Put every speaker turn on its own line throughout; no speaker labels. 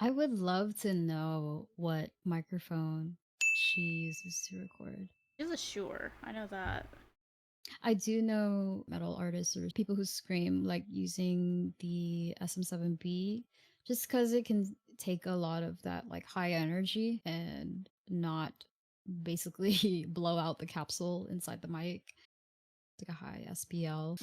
I would love to know what microphone she uses to record.
She's a Shure. I know that.
I do know metal artists or people who scream like using the SM7B just because it can take a lot of that like high energy and not basically blow out the capsule inside the mic. It's like a high SPL.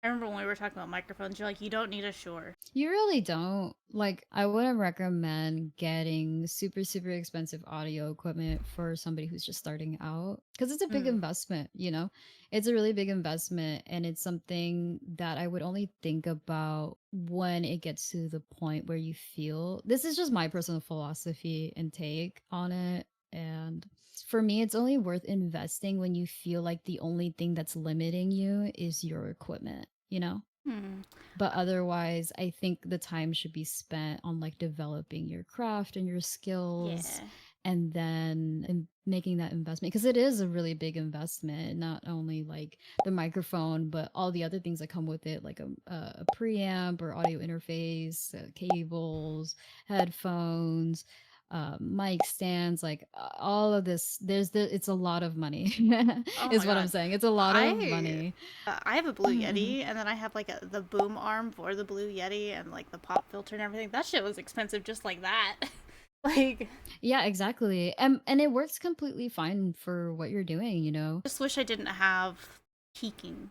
I remember when we were talking about microphones, you're like, you don't need a Shure.
You really don't. Like, I wouldn't recommend getting super, super expensive audio equipment for somebody who's just starting out because it's a big investment, you know? It's a really big investment, and it's something that I would only think about when it gets to the point where you feel this is just my personal philosophy and take on it. And for me, it's only worth investing when you feel like the only thing that's limiting you is your equipment, you know?
Hmm.
But otherwise, I think the time should be spent on like developing your craft and your skills,
Yeah.
and then making that investment because it is a really big investment, not only like the microphone but all the other things that come with it, like a preamp or audio interface, cables, headphones, mic stands, like all of this. It's a lot of money
Oh
is
my
what I'm
god.
saying. It's a lot of
I
money.
I have a Blue Yeti, and then I have like the boom arm for the Blue Yeti, and like the pop filter and everything. That shit was expensive, just like that. Like,
Yeah, exactly. And it works completely fine for what you're doing, you know?
just wish I didn't have peaking.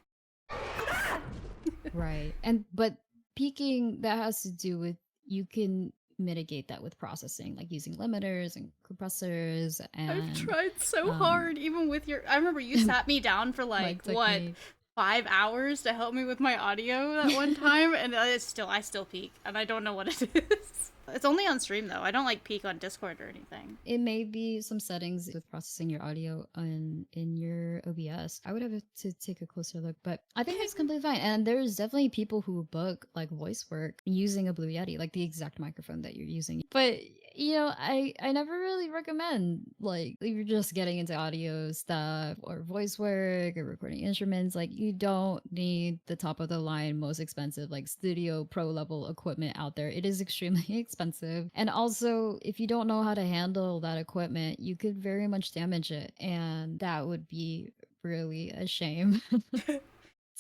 Right. And but peaking, that has to do with you can mitigate that with processing, like using limiters and compressors
I've
and
tried so
um
hard, even with your. I remember you sat me down for
like
like what,
technique.
5 hours to help me with my audio that one time, and I still peak, and I don't know what it is. It's only on stream though. I don't like peak on Discord or anything.
It may be some settings with processing your audio in your OBS. I would have to take a closer look, but I think it's completely fine. And there's definitely people who book like voice work using a Blue Yeti, like the exact microphone that you're using. But you know, I never really recommend like if you're just getting into audio stuff or voice work or recording instruments, like you don't need the top of the line, most expensive like studio pro level equipment out there. It is extremely expensive. And also, if you don't know how to handle that equipment, you could very much damage it, and that would be really a shame.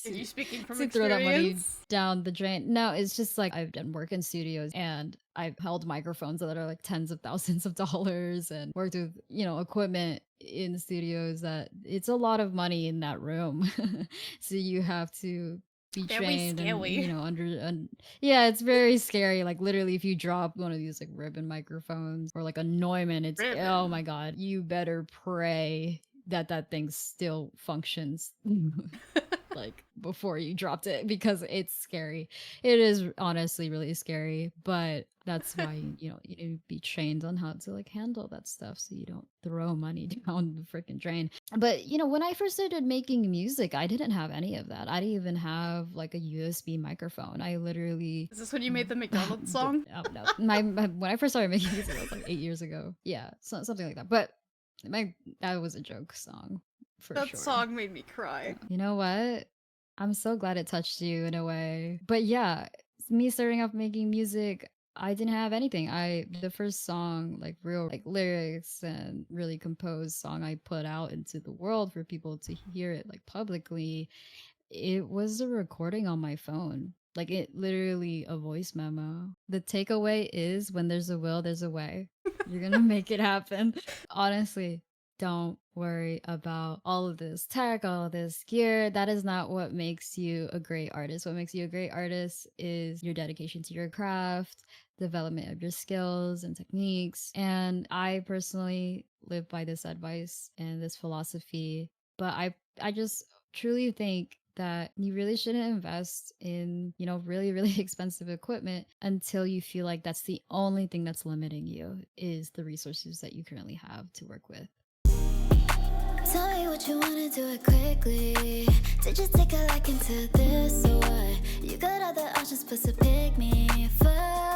Are
to
you speaking from
to throw that money
experience?
down the drain. No, it's just like I've done work in studios and I've held microphones that are like tens of thousands of dollars and worked with, you know, equipment in studios that it's a lot of money in that room. So you have to be
Very
trained and
scary.
you know yeah, it's very scary. Like literally if you drop one of these like ribbon microphones or like a Neumann, it's oh
Ribbon.
my god, you better pray that that thing still functions like before you dropped it because it's scary. It is honestly really scary, but that's why you know you need to be trained on how to like handle that stuff so you don't throw money down the freaking drain. But you know, when I first started making music, I didn't have any of that. I didn't even have like a USB microphone. I literally
Is this when you made the McDonald's
the,
song?
oh, no, my when I first started making music, it was like 8 years ago. Yeah, something like that. But my that was a joke song for
That
sure.
song made me cry.
You know what? I'm so glad it touched you in a way. But yeah, me starting off making music, I didn't have anything. The first song, like real like lyrics and really composed song I put out into the world for people to hear it like publicly, it was a recording on my phone. Like it literally a voice memo. The takeaway is when there's a will, there's a way. You're gonna make it happen. Honestly, don't worry about all of this tech, all of this gear. That is not what makes you a great artist. What makes you a great artist is your dedication to your craft, development of your skills and techniques. And I personally live by this advice and this philosophy. But I just truly think that you really shouldn't invest in, you know, really, really expensive equipment until you feel like that's the only thing that's limiting you is the resources that you currently have to work with.
Tell me what you wanna do it quickly. Did you take a liking to this or what? You got other options, but to pick me first.